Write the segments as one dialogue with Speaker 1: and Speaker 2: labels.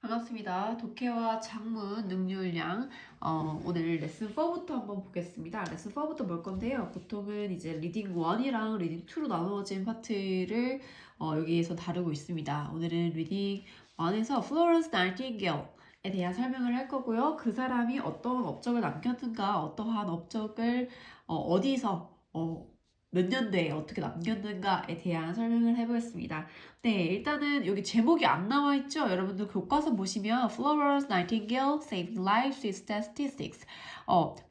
Speaker 1: 반갑습니다. 독해와 작문 능률량 오늘 레슨 4부터 한번 보겠습니다. 레슨 4부터 볼 건데요. 보통은 이제 리딩 1이랑 리딩 2로 나누어진 파트를 여기에서 다루고 있습니다. 오늘은 리딩 1에서 Florence Nightingale에 대한 설명을 할 거고요. 그 사람이 어떤 업적을 남겼는가, 어떠한 업적을 어디서 몇 년도에 어떻게 남겼는가에 대한 설명을 해보겠습니다. 네, 일단은 여기 제목이 안 나와 있죠? 여러분들 교과서 보시면 Florence Nightingale Saving Lives with Statistics.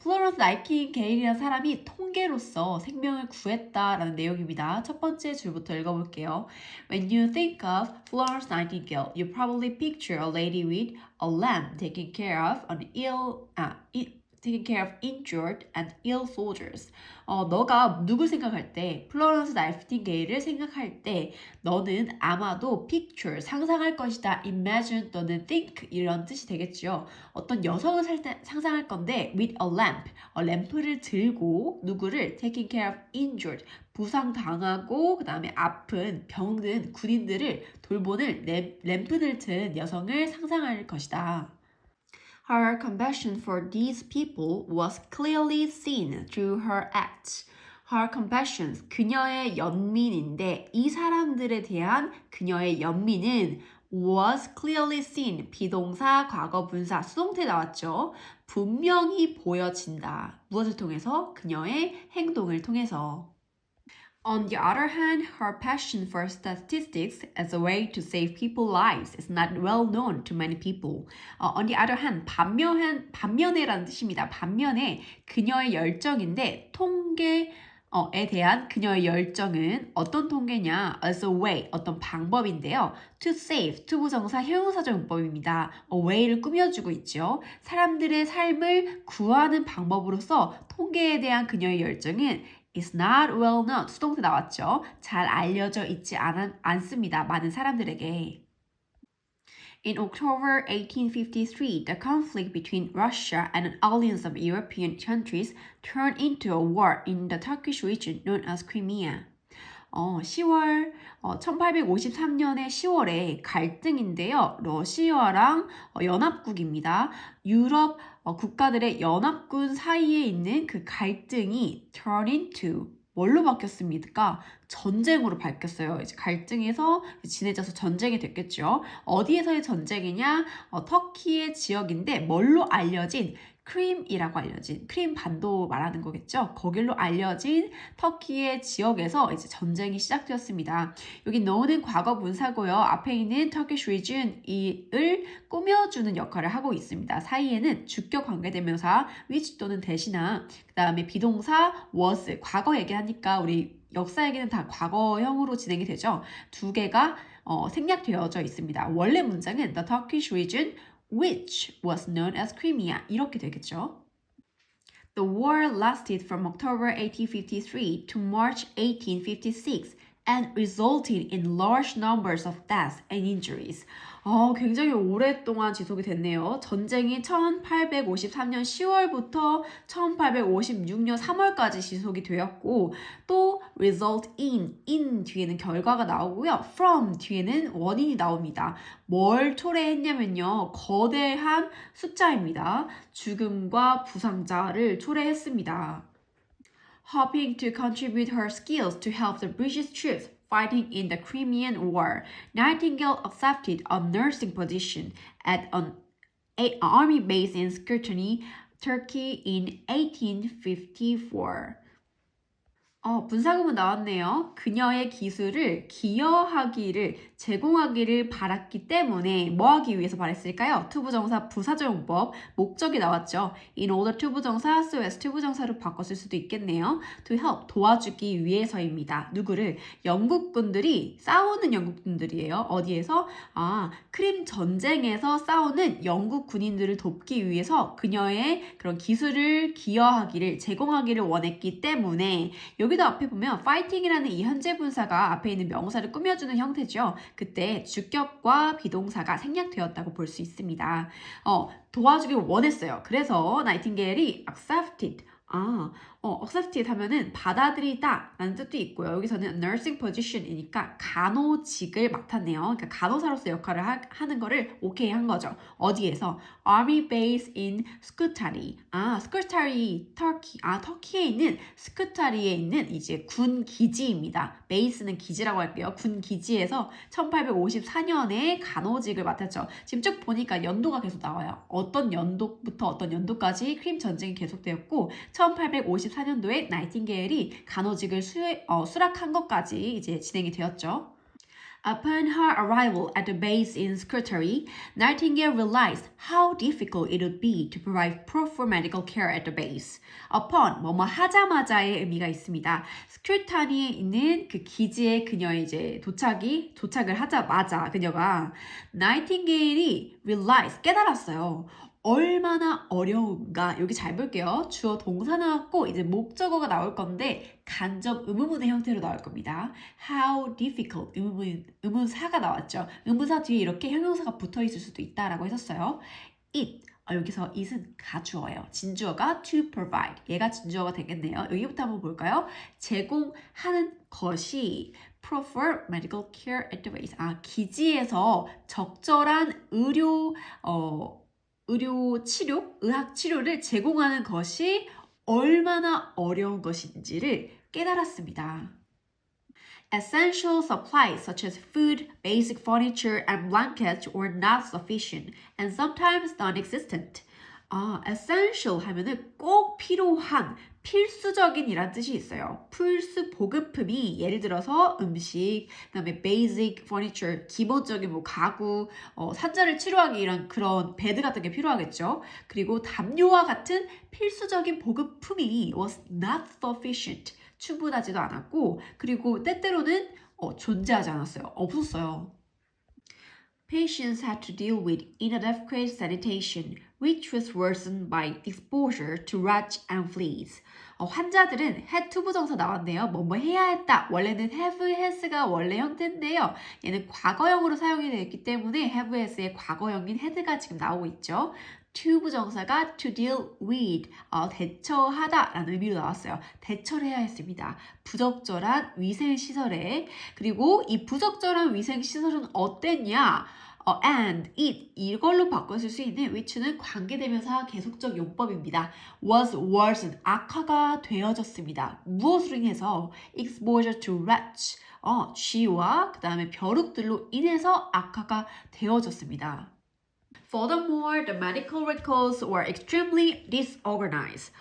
Speaker 1: Florence Nightingale이라는 사람이 통계로서 생명을 구했다라는 내용입니다. 첫 번째 줄부터 읽어볼게요. When you think of Florence Nightingale, you probably picture a lady with a lamb taking care of injured and ill soldiers. 너가 누구 생각할 때, 플로런스 나이팅게일을 생각할 때, 너는 아마도 picture, 상상할 것이다, imagine 또는 think 이런 뜻이 되겠죠. 어떤 여성을 상상할 건데, with a lamp, 램프를 들고 누구를 taking care of injured, 부상당하고 그 다음에 아픈, 병든 군인들을 돌보는 램프를 든 여성을 상상할 것이다. Her compassion for these people was clearly seen through her acts. Her compassion, 그녀의 연민인데 이 사람들에 대한 그녀의 연민은 was clearly seen, 비동사, 과거 분사, 수동태 나왔죠. 분명히 보여진다. 무엇을 통해서? 그녀의 행동을 통해서. On the other hand, her passion for statistics as a way to save people's lives is not well known to many people. On the other hand, 반면에라는 뜻입니다. 반면에 그녀의 열정인데 통계에 대한 그녀의 열정은 어떤 통계냐? As a way, 어떤 방법인데요. To save, 투부정사 형용사적 문법입니다. way를 꾸며주고 있죠. 사람들의 삶을 구하는 방법으로서 통계에 대한 그녀의 열정은 is not well known. 수동태 나왔죠. 잘 알려져 있지 않습니다. 많은 사람들에게. In October 1853, the conflict between Russia and an alliance of European countries turned into a war in the Turkish region known as Crimea. 1853년의 10월에 갈등인데요. 러시아랑 연합국입니다. 유럽 국가들의 연합군 사이에 있는 그 갈등이 turn into 뭘로 바뀌었습니까? 전쟁으로 바뀌었어요. 이제 갈등에서 진해져서 전쟁이 됐겠죠. 어디에서의 전쟁이냐? 터키의 지역인데 뭘로 알려진 크림이라고 알려진 크림 반도 말하는 거겠죠. 거길로 알려진 터키의 지역에서 이제 전쟁이 시작되었습니다. 여기 know는 과거 분사고요. 앞에 있는 Turkish region을 꾸며주는 역할을 하고 있습니다. 사이에는 주격 관계대명사 which 또는 대신한 그 다음에 비동사 was 과거 얘기하니까 우리 역사 얘기는 다 과거형으로 진행이 되죠. 두 개가 생략되어져 있습니다. 원래 문장은 the Turkish region which was known as Crimea 이렇게 되겠죠. The war lasted from October 1853 to March 1856 and resulted in large numbers of deaths and injuries. 굉장히 오랫동안 지속이 됐네요. 전쟁이 1853년 10월부터 1856년 3월까지 지속이 되었고 또 result in 뒤에는 결과가 나오고요. from 뒤에는 원인이 나옵니다. 뭘 초래했냐면요. 거대한 숫자입니다. 죽음과 부상자를 초래했습니다. Hoping to contribute her skills to help the British troops fighting in the Crimean War, Nightingale accepted a nursing position at an army base in Skirtony, Turkey in 1854. 분사구문 나왔네요. 그녀의 기술을 기여하기를, 제공하기를 바랐기 때문에 뭐 하기 위해서 바랬을까요? 투부정사 부사적 문법, 목적이 나왔죠. In order 투부정사, so as 투부정사로 바꿨을 수도 있겠네요. To help, 도와주기 위해서입니다. 누구를? 영국군들이 싸우는 영국군들이에요. 어디에서? 크림 전쟁에서 싸우는 영국 군인들을 돕기 위해서 그녀의 그런 기술을 기여하기를, 제공하기를 원했기 때문에 여기도 앞에 보면 fighting이라는 이 현재 분사가 앞에 있는 명사를 꾸며주는 형태죠. 그때 주격과 비동사가 생략되었다고 볼 수 있습니다. 도와주길 원했어요. 그래서 나이팅게일이 accepted accepted 하면은 받아들이다 라는 뜻도 있고요. 여기서는 nursing position이니까 간호직을 맡았네요. 그러니까 간호사로서 역할을 하는 거를 오케이 한 거죠. 어디에서? Army base in Scutari. Scutari, Turkey. 터키에 있는 스쿠타리에 있는 이제 군 기지입니다. 베이스는 기지라고 할게요. 군 기지에서 1854년에 간호직을 맡았죠. 지금 쭉 보니까 연도가 계속 나와요. 어떤 연도부터 어떤 연도까지 크림 전쟁이 계속되었고 1854년도에 나이팅게일이 간호직을 수락한 것까지 이제 진행이 되었죠. Upon her arrival at the base in Scutari, Nightingale realized how difficult it would be to provide proper medical care at the base. Upon, 뭐뭐 하자마자의 의미가 있습니다. 스큐타니에 있는 그 기지에 그녀의 이제 도착을 하자마자 그녀가 나이팅게일이 realize, 깨달았어요. 얼마나 어려운가. 여기 잘 볼게요. 주어 동사 나왔고 이제 목적어가 나올 건데 간접 의문문의 형태로 나올 겁니다. How difficult 의문사가 나왔죠. 의문사 뒤에 이렇게 형용사가 붙어 있을 수도 있다라고 했었어요. It 여기서 it은 가주어예요. 진주어가 to provide. 얘가 진주어가 되겠네요. 여기부터 한번 볼까요? 제공하는 것이 proper medical care at the base. 기지에서 적절한 의료 치료, 의학 치료를 제공하는 것이 얼마나 어려운 것인지를 깨달았습니다. Essential supplies such as food, basic furniture, and blankets were not sufficient and sometimes non-existent. essential 하면은 꼭 필요한, 필수적인 이란 뜻이 있어요. 필수 보급품이 예를 들어서 음식, 그다음에 basic furniture, 기본적인 뭐 가구, 산자를 치료하기 이런 그런 베드 같은 게 필요하겠죠. 그리고 담요와 같은 필수적인 보급품이 was not sufficient. 충분하지도 않았고 그리고 때때로는 존재하지 않았어요. 없었어요. Patients had to deal with inadequate sanitation, which was worsened by exposure to rats and fleas. 환자들은 had to 부정사 나왔네요. 뭐뭐 해야 했다. 원래는 have has가 원래 형태인데요. 얘는 과거형으로 사용이 되었기 때문에 have has의 과거형인 had가 지금 나오고 있죠. to 부정사가 to deal with, 대처하다 라는 의미로 나왔어요. 대처를 해야 했습니다. 부적절한 위생시설에. 그리고 이 부적절한 위생시설은 어땠냐? and, it 이걸로 바꿔줄 수 있는 which는 관계대명사 계속적 용법입니다. was worsened, 악화가 되어졌습니다. 무엇으로 인해서? exposure to rats, 쥐와 그 다음에 벼룩들로 인해서 악화가 되어졌습니다. Furthermore, the medical records were extremely disorganized.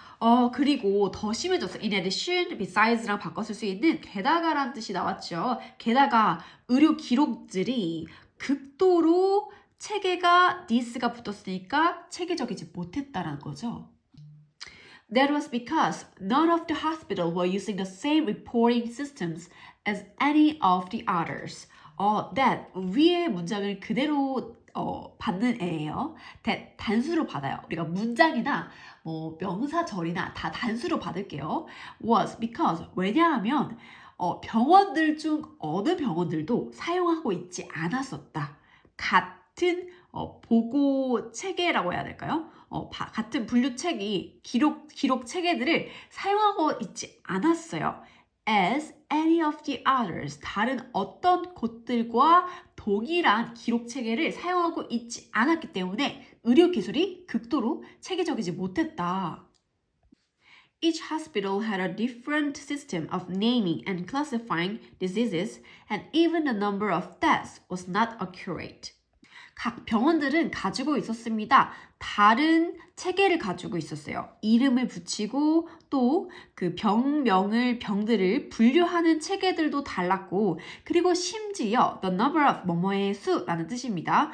Speaker 1: 그리고 더 심해졌어요. In addition, beside스랑 바꿨을 수 있는 게다가란 뜻이 나왔죠. 게다가 의료 기록들이 극도로 체계가 this가 붙었으니까 체계적이지 못했다라는 거죠. That was because none of the hospitals were using the same reporting systems as any of the others. that 위의 문장을 그대로 받는 애예요. that 단수로 받아요. 우리가 문장이나 뭐 명사절이나 다 단수로 받을게요. was because 왜냐하면 병원들 중 어느 병원들도 사용하고 있지 않았었다. 같은 보고 체계라고 해야 될까요? 같은 분류 체계, 기록 체계들을 사용하고 있지 않았어요. As any of the others, 다른 어떤 곳들과 동일한 기록 체계를 사용하고 있지 않았기 때문에 의료 기술이 극도로 체계적이지 못했다. Each hospital had a different system of naming and classifying diseases, and even the number of deaths was not accurate. 각 병원들은 가지고 있었습니다. 다른 체계를 가지고 있었어요. 이름을 붙이고 또 그 병들을 분류하는 체계들도 달랐고 그리고 심지어 the number of 뭐뭐의 수라는 뜻입니다.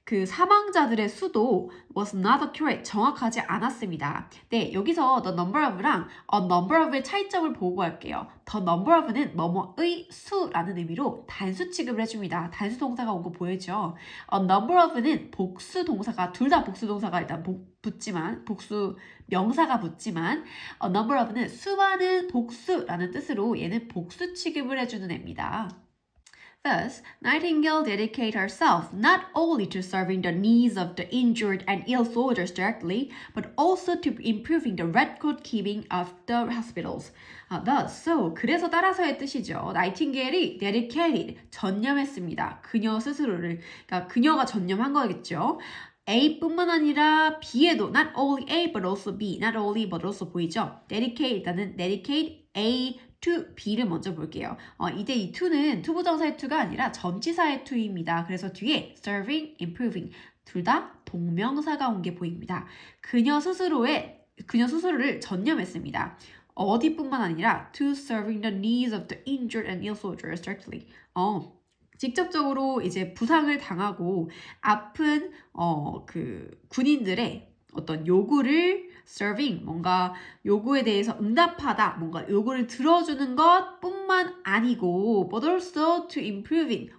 Speaker 1: 그 사망자들의 수도 was not accurate, 정확하지 않았습니다. 네, 여기서 the number of랑 a number of의 차이점을 보고 갈게요. the number of는 뭐뭐의 수라는 의미로 단수 취급을 해줍니다. 단수 동사가 온 거 보이죠? a number of는 복수 동사가 둘 다 복수 동사가 일단 붙지만 복수 명사가 붙지만 a number of는 수많은 복수라는 뜻으로 얘는 복수 취급을 해주는 애입니다. Thus, Nightingale dedicated herself not only to serving the needs of the injured and ill soldiers directly, but also to improving the record keeping of the hospitals. Thus, so, 그래서 따라서의 뜻이죠. 나이팅게일이 dedicated, 전념했습니다. 그녀 스스로를, 그러니까 그녀가 전념한 거겠죠. A뿐만 아니라 B에도 not only A but also B, not only but also 보이죠? dedicate, 일단은 dedicate A to B를 먼저 볼게요. 이때 이 to는 투부정사의 to가 아니라 전치사의 to입니다. 그래서 뒤에 serving, improving 둘 다 동명사가 온 게 보입니다. 그녀 스스로를 전념했습니다. 어디뿐만 아니라 to serving the needs of the injured and ill soldiers directly. 직접적으로 이제 부상을 당하고 아픈 그 군인들의 어떤 요구를 serving, 뭔가 요구에 대해서 응답하다, 뭔가 요구를 들어주는 것뿐만 아니고 but also to improving,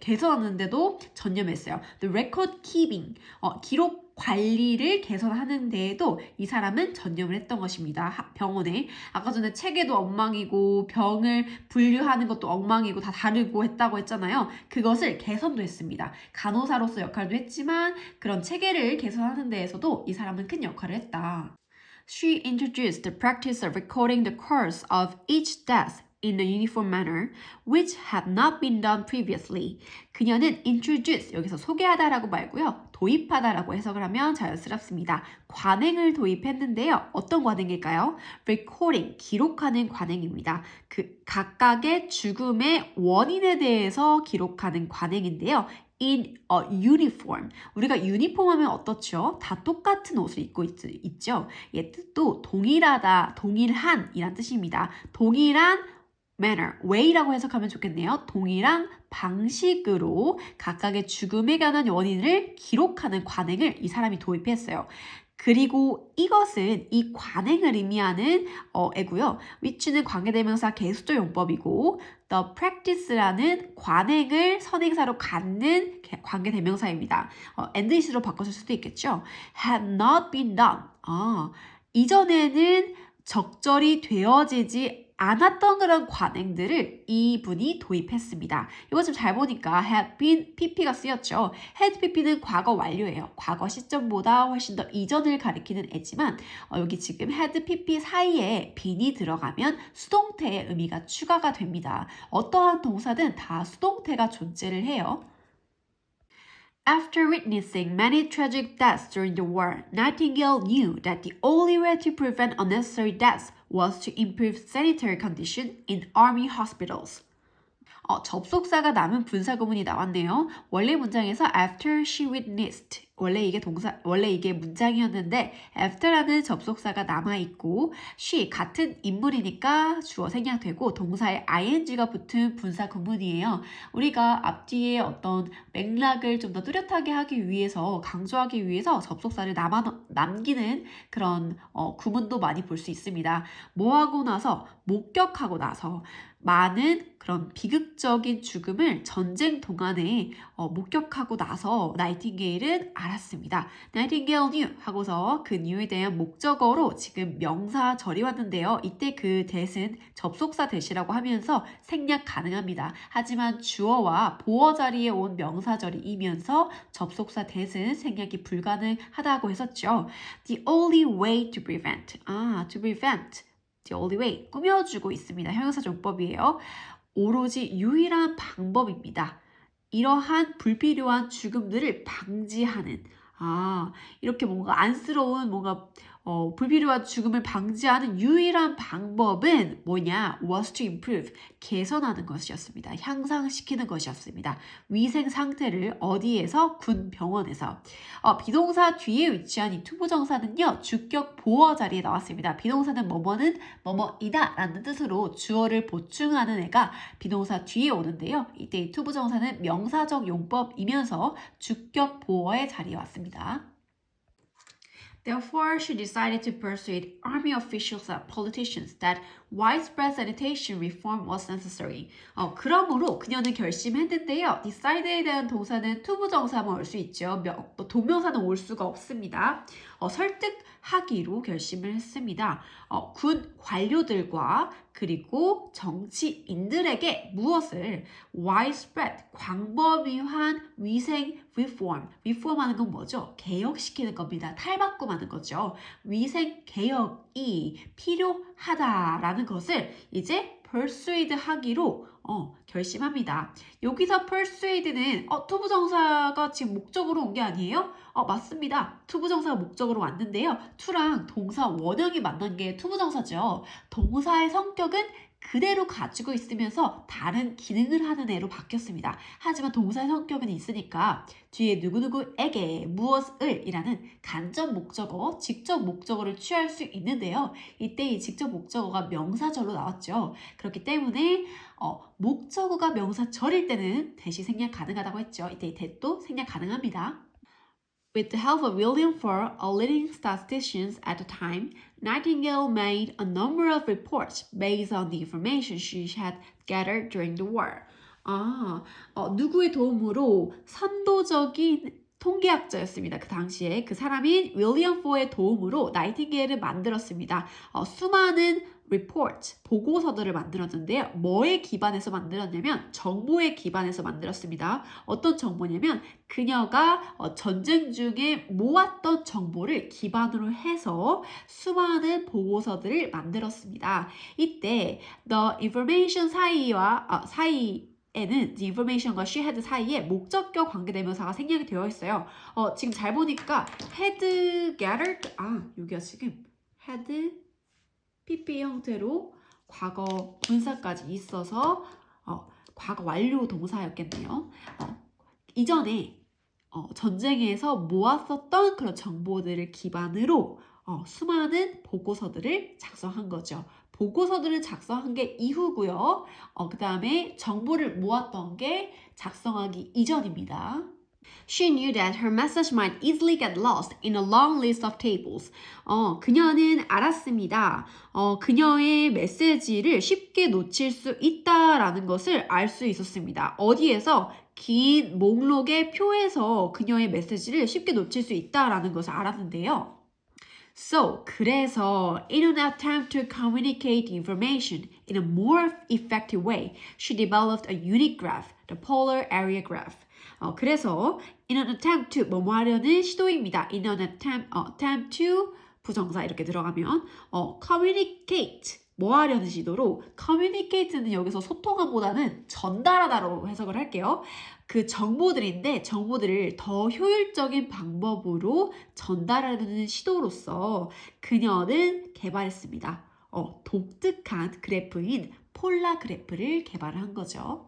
Speaker 1: 개선하는데도 전념했어요. The record keeping, 기록 관리를 개선하는 데에도 이 사람은 전념을 했던 것입니다. 병원에. 아까 전에 체계도 엉망이고 병을 분류하는 것도 엉망이고 다 다르고 했다고 했잖아요. 그것을 개선도 했습니다. 간호사로서 역할도 했지만 그런 체계를 개선하는 데에서도 이 사람은 큰 역할을 했다. She introduced the practice of recording the course of each death in a uniform manner, which had not been done previously. 그녀는 introduce, 여기서 소개하다라고 말고요. 도입하다라고 해석을 하면 자연스럽습니다. 관행을 도입했는데요. 어떤 관행일까요? recording, 기록하는 관행입니다. 그 각각의 죽음의 원인에 대해서 기록하는 관행인데요. in a uniform. 우리가 유니폼 하면 어떻죠? 다 똑같은 옷을 입고 있죠. 이 뜻도 동일하다, 동일한 이란 뜻입니다. 동일한 manner, way라고 해석하면 좋겠네요. 동일한 방식으로 각각의 죽음에 관한 원인을 기록하는 관행을 이 사람이 도입했어요. 그리고 이것은 이 관행을 의미하는 애고요. which는 관계대명사 개수조 용법이고 the practice라는 관행을 선행사로 갖는 관계대명사입니다. andis로 바꿔줄 수도 있겠죠. had not been done. 이전에는 적절히 되어지지 않았던 그런 관행들을 이분이 도입했습니다. 이거 좀 잘 보니까 had been pp가 쓰였죠. had pp는 과거 완료예요. 과거 시점보다 훨씬 더 이전을 가리키는 애지만 여기 지금 had pp 사이에 bean이 들어가면 수동태의 의미가 추가가 됩니다. 어떠한 동사든 다 수동태가 존재를 해요. After witnessing many tragic deaths during the war, Nightingale knew that the only way to prevent unnecessary deaths was to improve sanitary conditions in army hospitals. 접속사가 남은 분사구문이 나왔네요. 원래 문장에서 after she witnessed 원래 이게 문장이었는데 after라는 접속사가 남아있고 she 같은 인물이니까 주어 생략되고 동사에 ing가 붙은 분사 구문이에요. 우리가 앞뒤에 어떤 맥락을 좀 더 뚜렷하게 하기 위해서 강조하기 위해서 접속사를 남기는 그런 구문도 많이 볼 수 있습니다. 뭐하고 나서 목격하고 나서 많은 그런 비극적인 죽음을 전쟁 동안에 목격하고 나서 나이팅게일은 알았습니다. Nightingale knew 하고서 그 new에 대한 목적어로 지금 명사 절이 왔는데요. 이때 그 that은 접속사 that이라고 하면서 생략 가능합니다. 하지만 주어와 보어 자리에 온 명사절이면서 접속사 that은 생략이 불가능하다고 했었죠. The only way to prevent. to prevent. The only way. 꾸며주고 있습니다. 형용사정법이에요. 오로지 유일한 방법입니다. 이러한 불필요한 죽음들을 방지하는 이렇게 뭔가 안쓰러운 뭔가 불필요한 죽음을 방지하는 유일한 방법은 뭐냐? was to improve, 개선하는 것이었습니다. 향상시키는 것이었습니다. 위생 상태를 어디에서? 군 병원에서. 비동사 뒤에 위치한 이 투부정사는요. 주격 보어 자리에 나왔습니다. 비동사는 뭐뭐는 뭐뭐이다 라는 뜻으로 주어를 보충하는 애가 비동사 뒤에 오는데요. 이때 이 투부정사는 명사적 용법이면서 주격 보어의 자리에 왔습니다. Therefore, she decided to persuade army officials and politicians that widespread sanitation reform was necessary. 그러므로 그녀는 결심했는데요. decide에 대한 동사는 투부정사만 올 수 있죠. 동명사는 올 수가 없습니다. 설득하기로 결심을 했습니다. 군 관료들과 그리고 정치인들에게 무엇을 widespread, 광범위한 위생 reform하는 건 뭐죠? 개혁시키는 겁니다. 탈바꿈하는 거죠. 위생 개혁이 필요하다라는 것을 이제 persuade 하기로 결심합니다. 여기서 persuade는 투부정사가 지금 목적으로 온 게 아니에요? 맞습니다. 투부정사가 목적으로 왔는데요. to랑 동사 원형이 만난 게 투부정사죠. 동사의 성격은 그대로 가지고 있으면서 다른 기능을 하는 애로 바뀌었습니다. 하지만 동사의 성격은 있으니까 뒤에 누구누구에게 무엇을 이라는 간접 목적어, 직접 목적어를 취할 수 있는데요. 이때 이 직접 목적어가 명사절로 나왔죠. 그렇기 때문에 목적어가 명사절일 때는 대시 생략 가능하다고 했죠. 이때 이 that도 생략 가능합니다. With the help of William Ford, a leading statistician at the time, Nightingale made a number of reports based on the information she had gathered during the war. 누구의 도움으로 선도적인 통계학자였습니다. 그 당시에 그 사람인 윌리엄 포의 도움으로 나이팅게일을 만들었습니다. 수많은 report, 보고서들을 만들었는데요. 뭐에 기반해서 만들었냐면 정보에 기반해서 만들었습니다. 어떤 정보냐면 그녀가 전쟁 중에 모았던 정보를 기반으로 해서 수많은 보고서들을 만들었습니다. 이때 the information 사이에는 the information과 she had 사이에 목적격 관계대명사가 생략이 되어 있어요. 지금 잘 보니까 had gathered 여기가 지금 had PP 형태로 과거 분사까지 있어서 과거 완료 동사였겠네요. 이전에 전쟁에서 모았었던 그런 정보들을 기반으로 수많은 보고서들을 작성한 거죠. 보고서들을 작성한 게 이후고요. 그 다음에 정보를 모았던 게 작성하기 이전입니다. She knew that her message might easily get lost in a long list of tables. 그녀는 알았습니다. 그녀의 메시지를 쉽게 놓칠 수 있다라는 것을 알 수 있었습니다. 어디에서? 긴 목록의 표에서 그녀의 메시지를 쉽게 놓칠 수 있다라는 것을 알았는데요. So, 그래서 in an attempt to communicate information in a more effective way, she developed a unique graph, the polar area graph. 그래서 in an attempt to 뭐뭐 하려는 시도입니다. in an attempt to 부정사 이렇게 들어가면 communicate 뭐 하려는 시도로 communicate는 여기서 소통함보다는 전달하다로 해석을 할게요. 그 정보들인데 정보들을 더 효율적인 방법으로 전달하려는 시도로서 그녀는 개발했습니다. 독특한 그래프인 폴라 그래프를 개발한 거죠.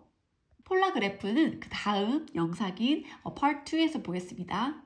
Speaker 1: 폴라 그래프는 그 다음 영상인 Part 2에서 보겠습니다.